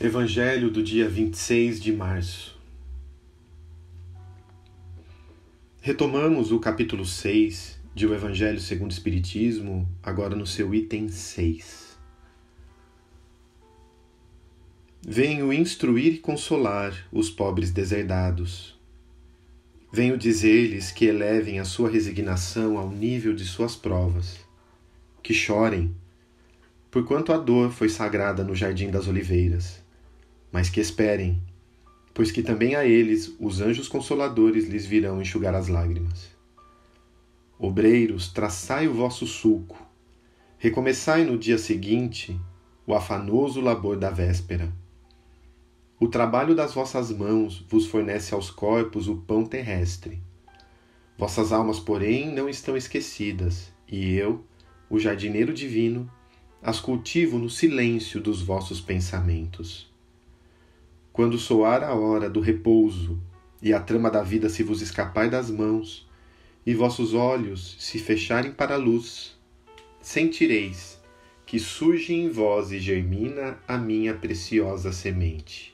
Evangelho do dia 26 de março. Retomamos o capítulo 6 de O Evangelho segundo o Espiritismo, agora no seu item 6. Venho instruir e consolar os pobres deserdados. Venho dizer-lhes que elevem a sua resignação ao nível de suas provas, que chorem, porquanto a dor foi sagrada no Jardim das Oliveiras, mas que esperem, pois que também a eles os anjos consoladores lhes virão enxugar as lágrimas. Obreiros, traçai o vosso sulco, recomeçai no dia seguinte o afanoso labor da véspera. O trabalho das vossas mãos vos fornece aos corpos o pão terrestre. Vossas almas, porém, não estão esquecidas, e eu, o jardineiro divino, as cultivo no silêncio dos vossos pensamentos. Quando soar a hora do repouso e a trama da vida se vos escapar das mãos e vossos olhos se fecharem para a luz, sentireis que surge em vós e germina a minha preciosa semente.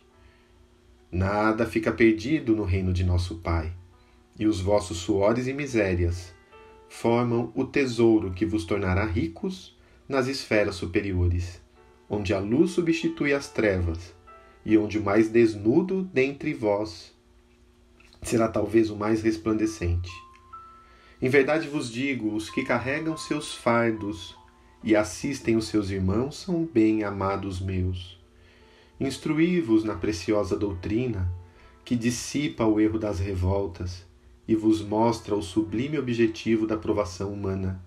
Nada fica perdido no reino de nosso Pai, e os vossos suores e misérias formam o tesouro que vos tornará ricos nas esferas superiores, onde a luz substitui as trevas, e onde o mais desnudo dentre vós será talvez o mais resplandecente. Em verdade vos digo, os que carregam seus fardos e assistem os seus irmãos são bem amados meus. Instruí-vos na preciosa doutrina que dissipa o erro das revoltas e vos mostra o sublime objetivo da provação humana.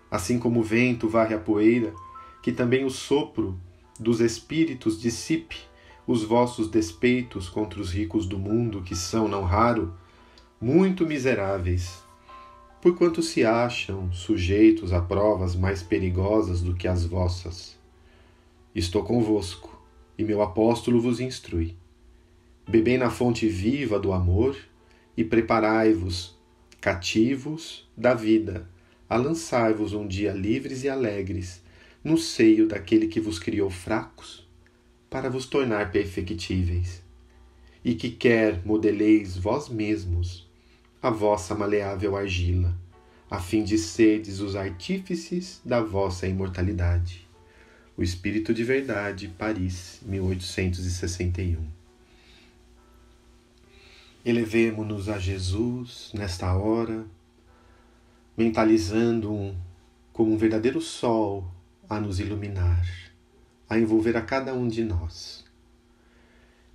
Assim como o vento varre a poeira, que também o sopro dos espíritos dissipe os vossos despeitos contra os ricos do mundo, que são, não raro, muito miseráveis, porquanto se acham sujeitos a provas mais perigosas do que as vossas. Estou convosco, e meu apóstolo vos instrui. Bebei na fonte viva do amor e preparai-vos, cativos da vida, a lançar-vos um dia livres e alegres no seio daquele que vos criou fracos, para vos tornar perfectíveis, e que quer modeleis vós mesmos a vossa maleável argila, a fim de serdes os artífices da vossa imortalidade. O Espírito de Verdade, Paris, 1861. Elevemo-nos a Jesus nesta hora, mentalizando como um verdadeiro sol a nos iluminar, a envolver a cada um de nós.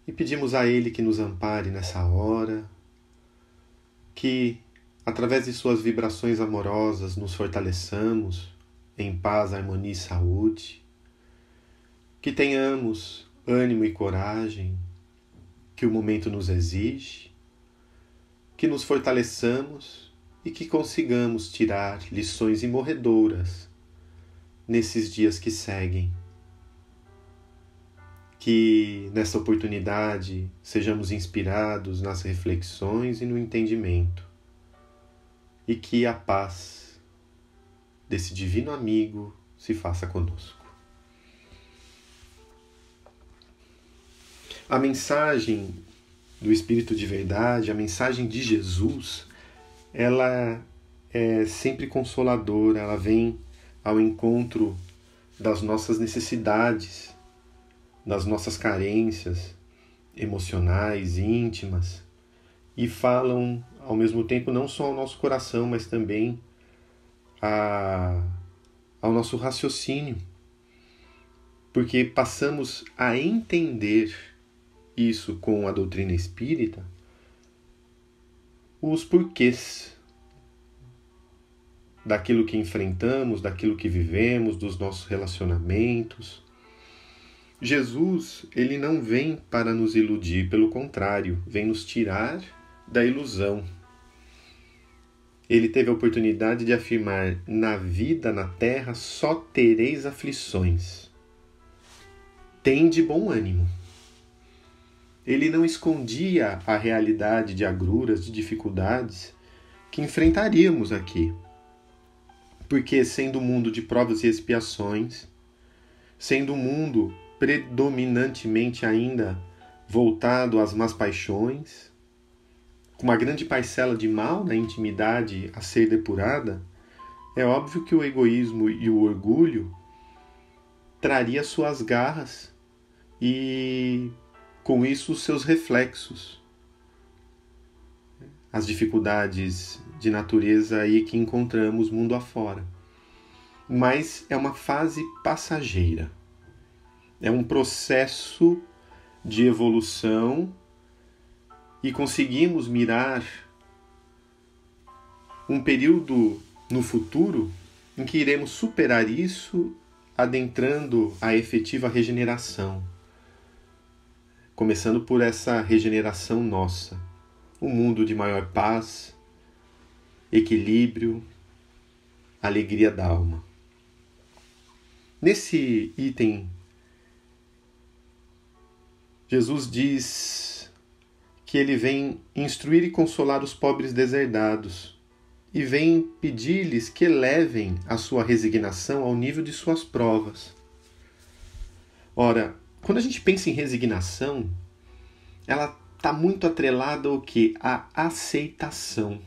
E pedimos a Ele que nos ampare nessa hora, que, através de suas vibrações amorosas, nos fortaleçamos em paz, harmonia e saúde, que tenhamos ânimo e coragem que o momento nos exige, que nos fortaleçamos e que consigamos tirar lições imorredoras nesses dias que seguem. Que nessa oportunidade sejamos inspirados nas reflexões e no entendimento, e que a paz desse divino amigo se faça conosco. A mensagem do Espírito de Verdade, a mensagem de Jesus, ela é sempre consoladora, ela vem ao encontro das nossas necessidades, das nossas carências emocionais, íntimas, e falam ao mesmo tempo não só ao nosso coração, mas também ao nosso raciocínio, porque passamos a entender isso com a doutrina espírita, os porquês daquilo que enfrentamos, daquilo que vivemos, dos nossos relacionamentos. Jesus, ele não vem para nos iludir, pelo contrário, vem nos tirar da ilusão. Ele teve a oportunidade de afirmar: na vida, na terra, só tereis aflições. Tende bom ânimo. Ele não escondia a realidade de agruras, de dificuldades que enfrentaríamos aqui. Porque sendo um mundo de provas e expiações, sendo um mundo predominantemente ainda voltado às más paixões, com uma grande parcela de mal na intimidade a ser depurada, é óbvio que o egoísmo e o orgulho traria suas garras e, com isso, os seus reflexos. As dificuldades de natureza aí que encontramos mundo afora. Mas é uma fase passageira. É um processo de evolução e conseguimos mirar um período no futuro em que iremos superar isso, adentrando a efetiva regeneração. Começando por essa regeneração nossa. Um mundo de maior paz, equilíbrio, alegria da alma. Nesse item, Jesus diz que ele vem instruir e consolar os pobres deserdados e vem pedir-lhes que elevem a sua resignação ao nível de suas provas. Ora, quando a gente pensa em resignação, ela está muito atrelada ao quê? À aceitação.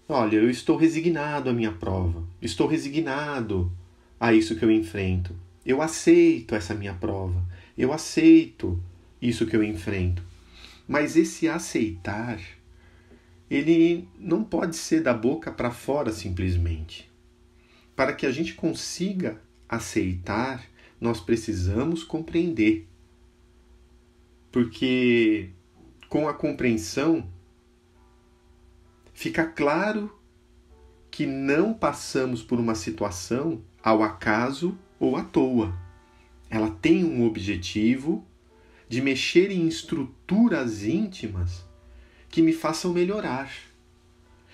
Olha, eu estou resignado à minha prova. Estou resignado a isso que eu enfrento. Eu aceito essa minha prova. Eu aceito isso que eu enfrento. Mas esse aceitar, ele não pode ser da boca para fora simplesmente. Para que a gente consiga aceitar, nós precisamos compreender. Porque com a compreensão, fica claro que não passamos por uma situação ao acaso ou à toa. Ela tem um objetivo de mexer em estruturas íntimas que me façam melhorar,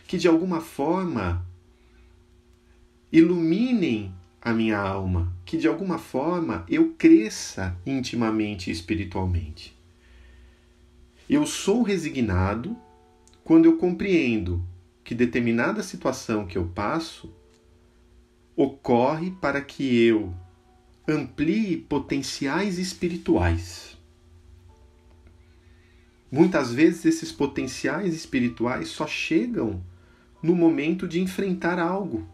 que de alguma forma iluminem a minha alma, que de alguma forma eu cresça intimamente e espiritualmente. Eu sou resignado quando eu compreendo que determinada situação que eu passo ocorre para que eu amplie potenciais espirituais. Muitas vezes esses potenciais espirituais só chegam no momento de enfrentar algo,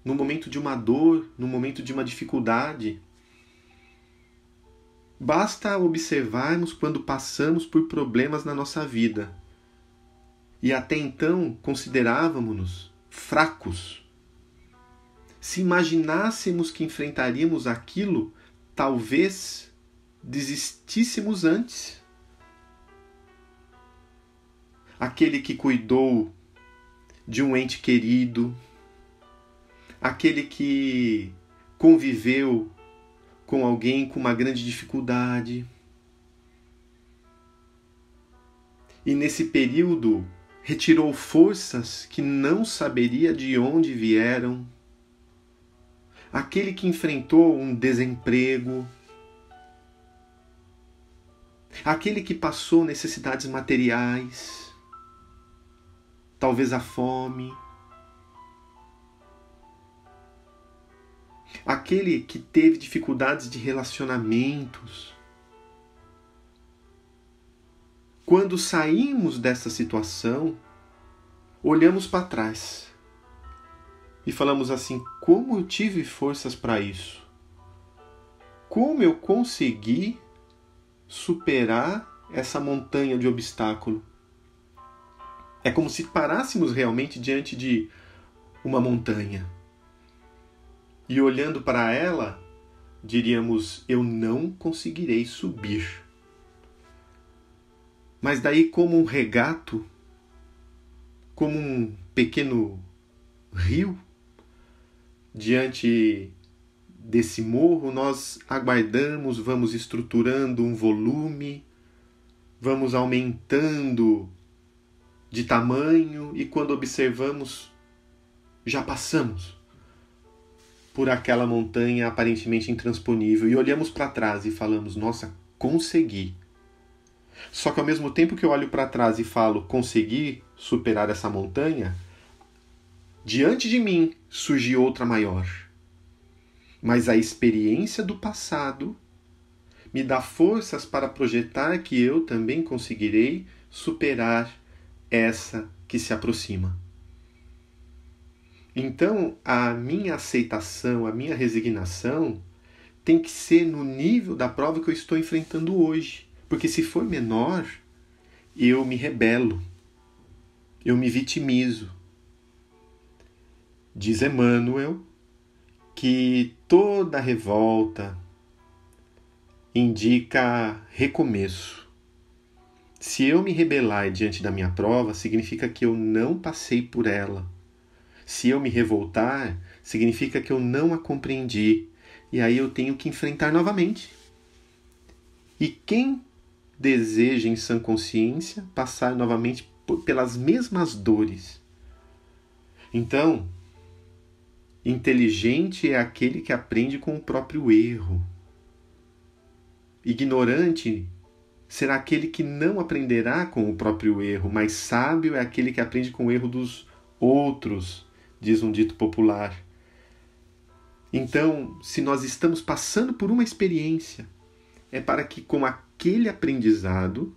no momento de uma dor, no momento de uma dificuldade. Basta observarmos quando passamos por problemas na nossa vida. E até então considerávamos-nos fracos. Se imaginássemos que enfrentaríamos aquilo, talvez desistíssemos antes. Aquele que cuidou de um ente querido, aquele que conviveu com alguém com uma grande dificuldade. E nesse período retirou forças que não saberia de onde vieram. Aquele que enfrentou um desemprego. Aquele que passou necessidades materiais. Talvez a fome. Aquele que teve dificuldades de relacionamentos. Quando saímos dessa situação, olhamos para trás e falamos assim: como eu tive forças para isso? Como eu consegui superar essa montanha de obstáculo? É como se parássemos realmente diante de uma montanha. E olhando para ela, diríamos: eu não conseguirei subir. Mas daí, como um regato, como um pequeno rio, diante desse morro, nós aguardamos, vamos estruturando um volume, vamos aumentando de tamanho e quando observamos, já passamos por aquela montanha aparentemente intransponível e olhamos para trás e falamos: nossa, consegui. Só que ao mesmo tempo que eu olho para trás e falo: consegui superar essa montanha, diante de mim surge outra maior. Mas a experiência do passado me dá forças para projetar que eu também conseguirei superar essa que se aproxima. Então, a minha aceitação, a minha resignação tem que ser no nível da prova que eu estou enfrentando hoje. Porque se for menor, eu me rebelo, eu me vitimizo. Diz Emmanuel que toda revolta indica recomeço. Se eu me rebelar diante da minha prova, significa que eu não passei por ela. Se eu me revoltar, significa que eu não a compreendi. E aí eu tenho que enfrentar novamente. E quem deseja em sã consciência passar novamente pelas mesmas dores? Então, inteligente é aquele que aprende com o próprio erro. Ignorante será aquele que não aprenderá com o próprio erro, mas sábio é aquele que aprende com o erro dos outros, diz um dito popular. Então, se nós estamos passando por uma experiência, é para que com aquele aprendizado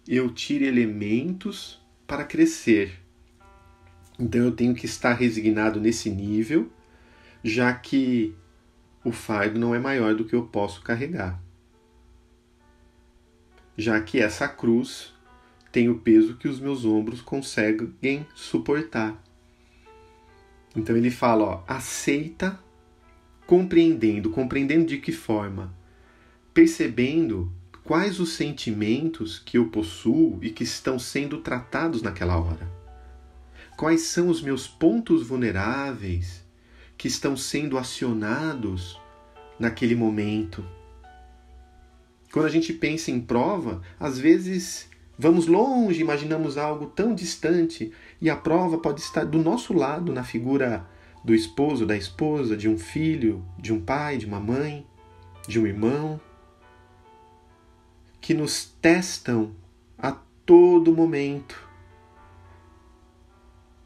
eu tire elementos para crescer. Então eu tenho que estar resignado nesse nível, já que o fardo não é maior do que eu posso carregar. Já que essa cruz tem o peso que os meus ombros conseguem suportar. Então ele fala, aceita compreendendo. Compreendendo de que forma? Percebendo quais os sentimentos que eu possuo e que estão sendo tratados naquela hora. Quais são os meus pontos vulneráveis que estão sendo acionados naquele momento. Quando a gente pensa em prova, às vezes vamos longe, imaginamos algo tão distante e a prova pode estar do nosso lado, na figura do esposo, da esposa, de um filho, de um pai, de uma mãe, de um irmão, que nos testam a todo momento.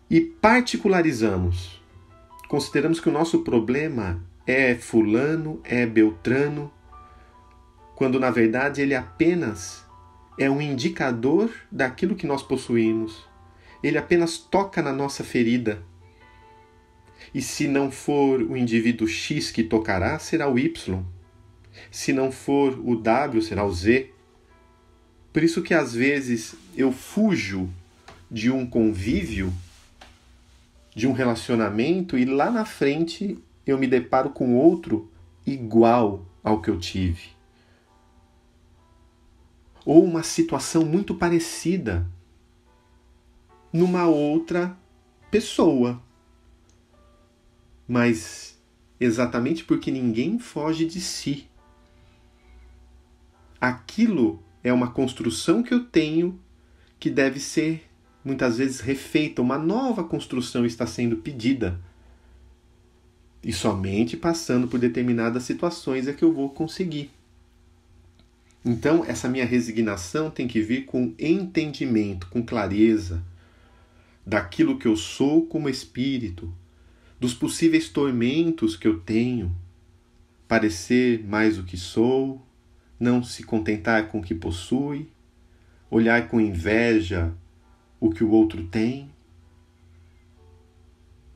E particularizamos. Consideramos que o nosso problema é fulano, é beltrano, quando na verdade ele apenas é um indicador daquilo que nós possuímos. Ele apenas toca na nossa ferida. E se não for o indivíduo X que tocará, será o Y. Se não for o W, será o Z. Por isso que às vezes eu fujo de um convívio, de um relacionamento, e lá na frente eu me deparo com outro igual ao que eu tive. Ou uma situação muito parecida numa outra pessoa. Mas exatamente porque ninguém foge de si. Aquilo é uma construção que eu tenho que deve ser muitas vezes refeita. Uma nova construção está sendo pedida. E somente passando por determinadas situações é que eu vou conseguir. Então, essa minha resignação tem que vir com entendimento, com clareza daquilo que eu sou como espírito, dos possíveis tormentos que eu tenho, parecer mais o que sou, não se contentar com o que possui, olhar com inveja o que o outro tem,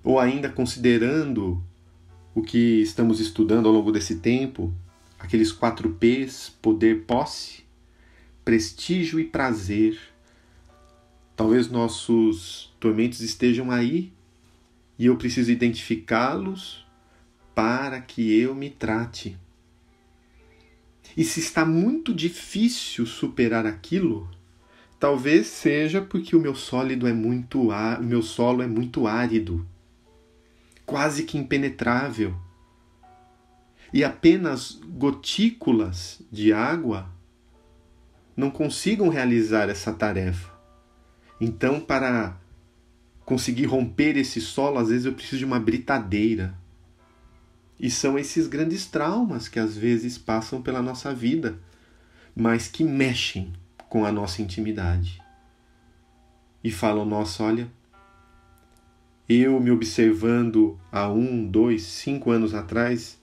ou ainda considerando o que estamos estudando ao longo desse tempo, aqueles 4 P's, poder, posse, prestígio e prazer. Talvez nossos tormentos estejam aí e eu preciso identificá-los para que eu me trate. E se está muito difícil superar aquilo, talvez seja porque o meu solo é muito árido, quase que impenetrável. E apenas gotículas de água não consigam realizar essa tarefa. Então, para conseguir romper esse solo, às vezes eu preciso de uma britadeira. E são esses grandes traumas que às vezes passam pela nossa vida, mas que mexem com a nossa intimidade. E falam, nossa, olha, eu me observando há 1, 2, 5 anos atrás,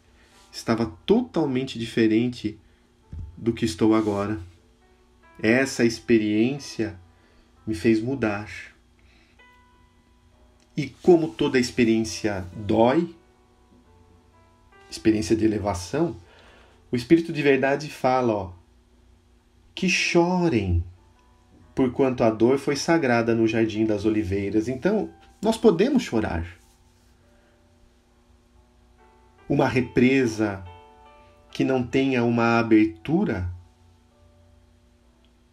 estava totalmente diferente do que estou agora. Essa experiência me fez mudar. E como toda experiência dói, experiência de elevação, o Espírito de Verdade fala, que chorem, porquanto a dor foi sagrada no Jardim das Oliveiras. Então, nós podemos chorar. Uma represa que não tenha uma abertura,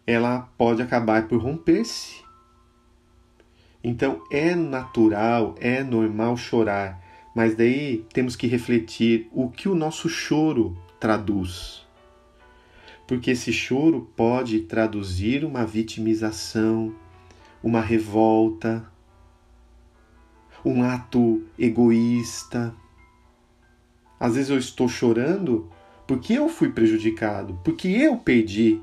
ela pode acabar por romper-se. Então, é natural, é normal chorar, mas daí temos que refletir o que o nosso choro traduz. Porque esse choro pode traduzir uma vitimização, uma revolta, um ato egoísta. Às vezes eu estou chorando porque eu fui prejudicado, porque eu perdi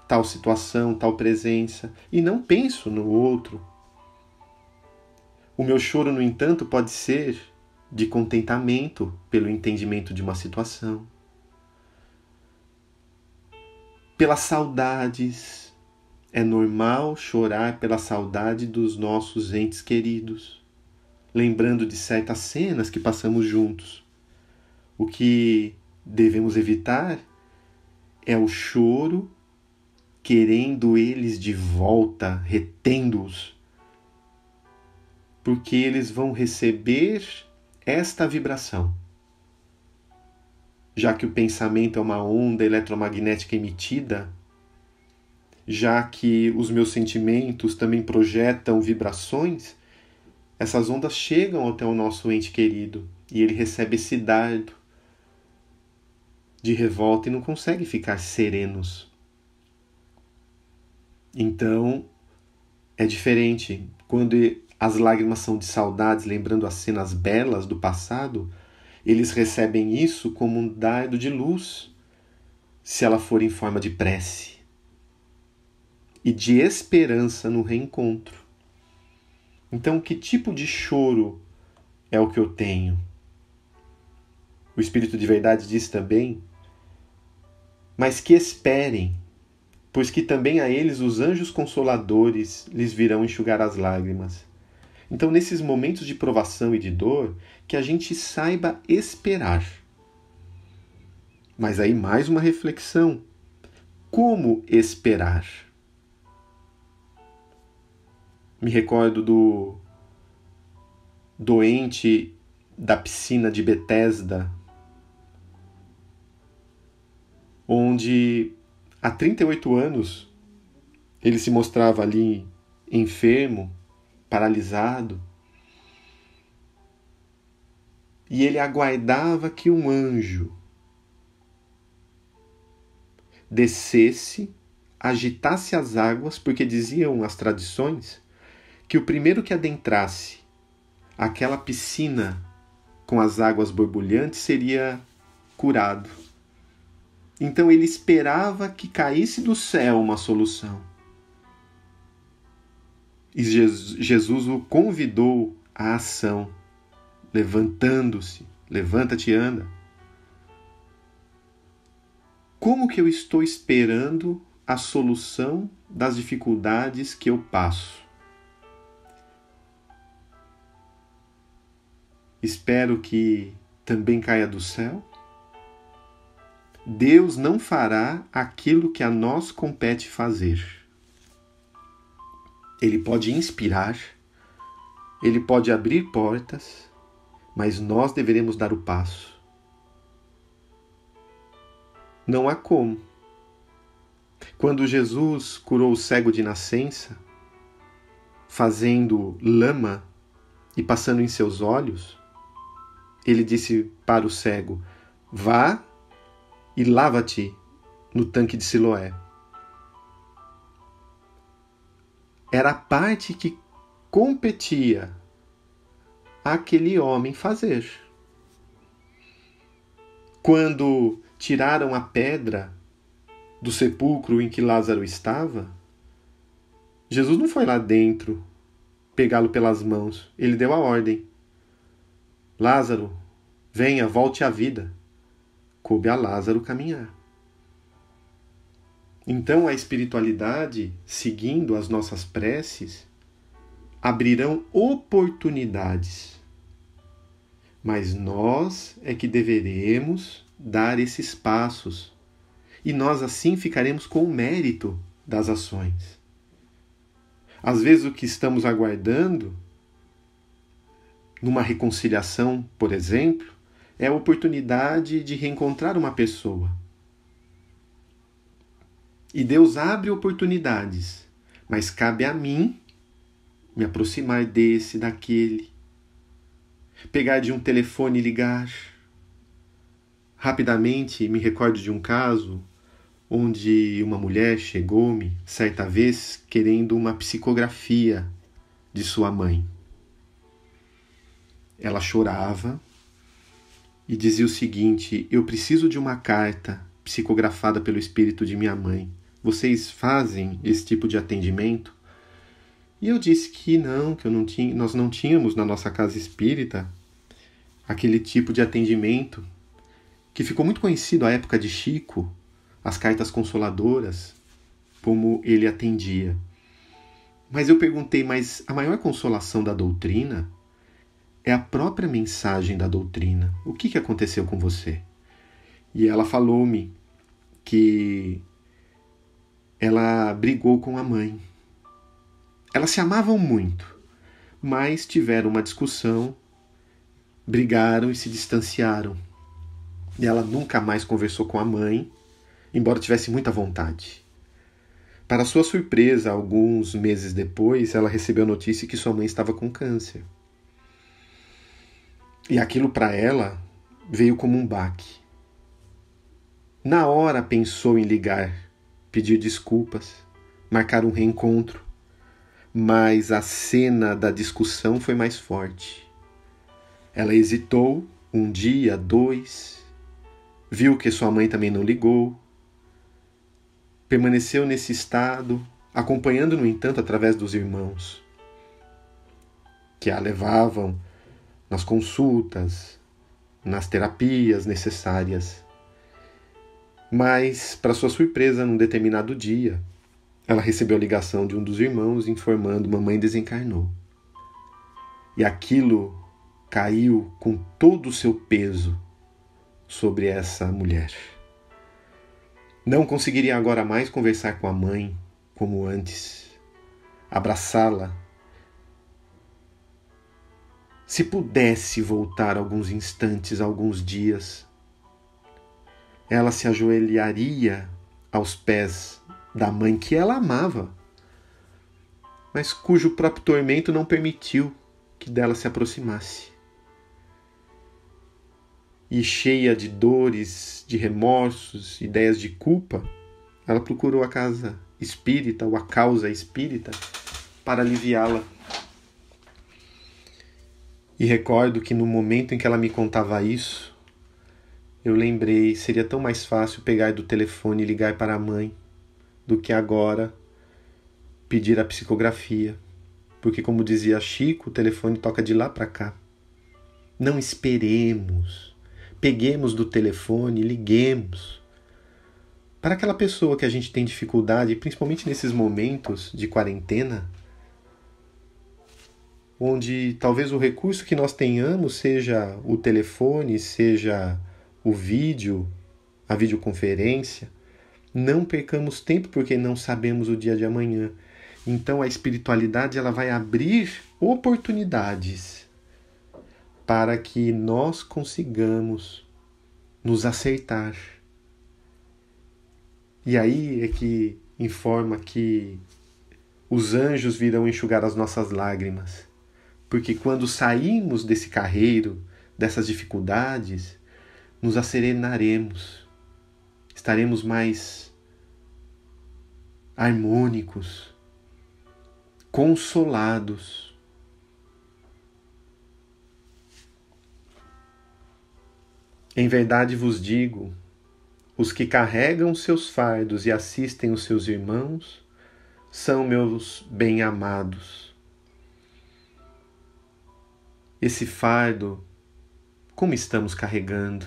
tal situação, tal presença, e não penso no outro. O meu choro, no entanto, pode ser de contentamento pelo entendimento de uma situação, pelas saudades. É normal chorar pela saudade dos nossos entes queridos, lembrando de certas cenas que passamos juntos. O que devemos evitar é o choro querendo eles de volta, retendo-os, porque eles vão receber esta vibração. Já que o pensamento é uma onda eletromagnética emitida, já que os meus sentimentos também projetam vibrações, essas ondas chegam até o nosso ente querido e ele recebe esse dardo de revolta e não consegue ficar serenos. Então, é diferente. Quando as lágrimas são de saudades, lembrando as cenas belas do passado, eles recebem isso como um dardo de luz, se ela for em forma de prece e de esperança no reencontro. Então, que tipo de choro é o que eu tenho? O Espírito de Verdade diz também, mas que esperem, pois que também a eles os anjos consoladores lhes virão enxugar as lágrimas. Então, nesses momentos de provação e de dor, que a gente saiba esperar. Mas aí mais uma reflexão. Como esperar? Me recordo do doente da piscina de Betesda, onde há 38 anos ele se mostrava ali enfermo, paralisado, e ele aguardava que um anjo descesse, agitasse as águas, porque diziam as tradições que o primeiro que adentrasse aquela piscina com as águas borbulhantes seria curado. Então ele esperava que caísse do céu uma solução. E Jesus o convidou à ação, levantando-se. Levanta-te e anda. Como que eu estou esperando a solução das dificuldades que eu passo? Espero que também caia do céu? Deus não fará aquilo que a nós compete fazer. Ele pode inspirar, ele pode abrir portas, mas nós deveremos dar o passo. Não há como. Quando Jesus curou o cego de nascença, fazendo lama e passando em seus olhos, ele disse para o cego: vá e lava-te no tanque de Siloé. Era a parte que competia àquele homem fazer. Quando tiraram a pedra do sepulcro em que Lázaro estava, Jesus não foi lá dentro pegá-lo pelas mãos. Ele deu a ordem: Lázaro, venha, volte à vida. coube a Lázaro caminhar. Então a espiritualidade, seguindo as nossas preces, abrirão oportunidades. Mas nós é que deveremos dar esses passos. E nós assim ficaremos com o mérito das ações. Às vezes o que estamos aguardando, numa reconciliação, por exemplo, é a oportunidade de reencontrar uma pessoa. E Deus abre oportunidades, mas cabe a mim me aproximar desse, daquele, pegar de um telefone e ligar. Rapidamente me recordo de um caso onde uma mulher chegou-me, certa vez, querendo uma psicografia de sua mãe. Ela chorava e dizia o seguinte: eu preciso de uma carta psicografada pelo espírito de minha mãe. Vocês fazem esse tipo de atendimento? E eu disse que não, que nós não tínhamos na nossa casa espírita aquele tipo de atendimento que ficou muito conhecido à época de Chico, as cartas consoladoras, como ele atendia. Mas eu perguntei, mas a maior consolação da doutrina é a própria mensagem da doutrina. O que aconteceu com você? E ela falou-me que ela brigou com a mãe. Elas se amavam muito, mas tiveram uma discussão, brigaram e se distanciaram. E ela nunca mais conversou com a mãe, embora tivesse muita vontade. Para sua surpresa, alguns meses depois, ela recebeu a notícia que sua mãe estava com câncer. E aquilo para ela veio como um baque. Na hora pensou em ligar, pedir desculpas, marcar um reencontro, mas a cena da discussão foi mais forte. Ela hesitou, um dia, 2, viu que sua mãe também não ligou, permaneceu nesse estado, acompanhando, no entanto, através dos irmãos, que a levavam nas consultas, nas terapias necessárias. Mas, para sua surpresa, num determinado dia, ela recebeu a ligação de um dos irmãos informando: mamãe desencarnou. E aquilo caiu com todo o seu peso sobre essa mulher. Não conseguiria agora mais conversar com a mãe como antes, abraçá-la. Se pudesse voltar alguns instantes, alguns dias, ela se ajoelharia aos pés da mãe que ela amava, mas cujo próprio tormento não permitiu que dela se aproximasse. E cheia de dores, de remorsos, ideias de culpa, ela procurou a casa espírita, ou a causa espírita, para aliviá-la. E recordo que no momento em que ela me contava isso, eu lembrei, seria tão mais fácil pegar do telefone e ligar para a mãe, do que agora pedir a psicografia. Porque, como dizia Chico, o telefone toca de lá para cá. Não esperemos. Peguemos do telefone e liguemos para aquela pessoa que a gente tem dificuldade, principalmente nesses momentos de quarentena, onde talvez o recurso que nós tenhamos seja o telefone, seja o vídeo, a videoconferência. Não percamos tempo, porque não sabemos o dia de amanhã. Então a espiritualidade, ela vai abrir oportunidades para que nós consigamos nos acertar. E aí é que informa que os anjos virão enxugar as nossas lágrimas. Porque quando saímos desse carreiro, dessas dificuldades, nos asserenaremos. Estaremos mais harmônicos, consolados. Em verdade vos digo, os que carregam seus fardos e assistem os seus irmãos são meus bem-amados. Esse fardo, como estamos carregando?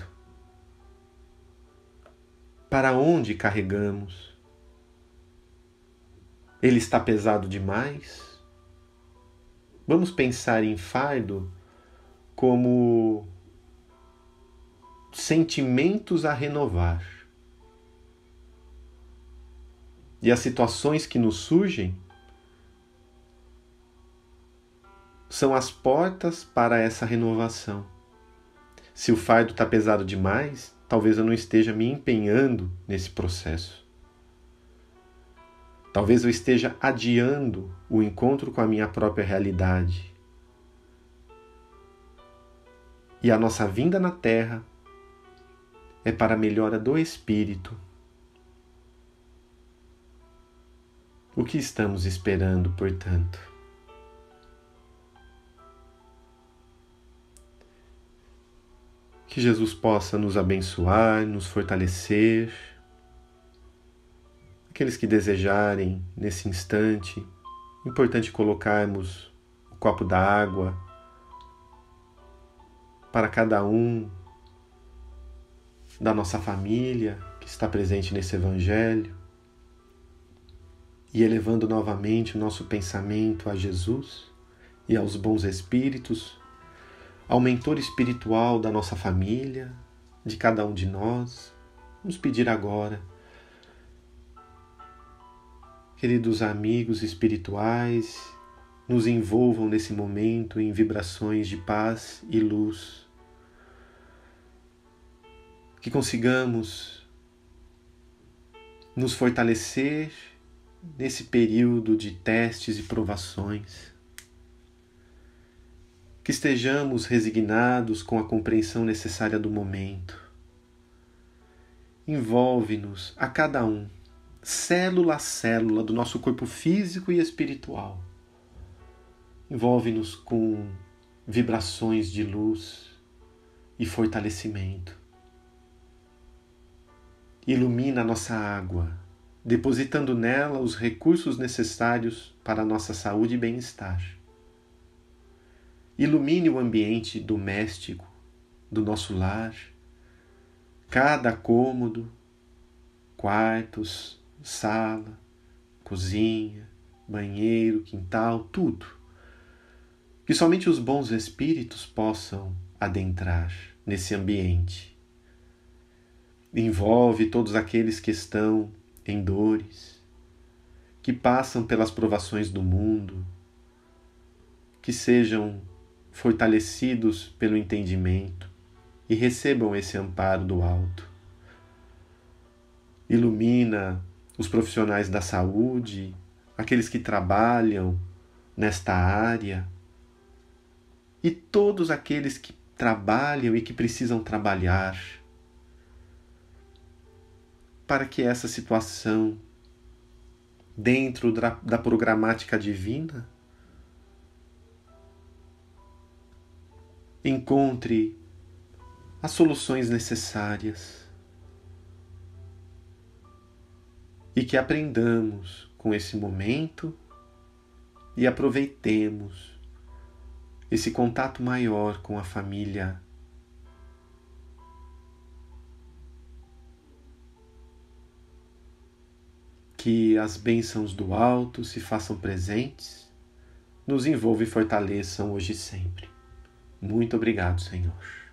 Para onde carregamos? Ele está pesado demais? Vamos pensar em fardo como sentimentos a renovar. E as situações que nos surgem são as portas para essa renovação. Se o fardo está pesado demais, talvez eu não esteja me empenhando nesse processo. Talvez eu esteja adiando o encontro com a minha própria realidade. E a nossa vinda na Terra é para a melhora do espírito. O que estamos esperando, portanto? Que Jesus possa nos abençoar, nos fortalecer. Aqueles que desejarem, nesse instante, é importante colocarmos o copo d'água para cada um da nossa família que está presente nesse Evangelho e elevando novamente o nosso pensamento a Jesus e aos bons espíritos, ao mentor espiritual da nossa família, de cada um de nós. Vamos pedir agora, queridos amigos espirituais, nos envolvam nesse momento em vibrações de paz e luz. Que consigamos nos fortalecer nesse período de testes e provações. Que estejamos resignados com a compreensão necessária do momento. Envolve-nos a cada um, célula a célula do nosso corpo físico e espiritual. Envolve-nos com vibrações de luz e fortalecimento. Ilumina a nossa água, depositando nela os recursos necessários para a nossa saúde e bem-estar. Ilumine o ambiente doméstico do nosso lar, cada cômodo, quartos, sala, cozinha, banheiro, quintal, tudo. Que somente os bons espíritos possam adentrar nesse ambiente. Envolve todos aqueles que estão em dores, que passam pelas provações do mundo, que sejam fortalecidos pelo entendimento e recebam esse amparo do alto. Ilumina os profissionais da saúde, aqueles que trabalham nesta área e todos aqueles que trabalham e que precisam trabalhar para que essa situação, dentro da programática divina, encontre as soluções necessárias e que aprendamos com esse momento e aproveitemos esse contato maior com a família. Que as bênçãos do alto se façam presentes, nos envolvam e fortaleçam hoje e sempre. Muito obrigado, Senhor.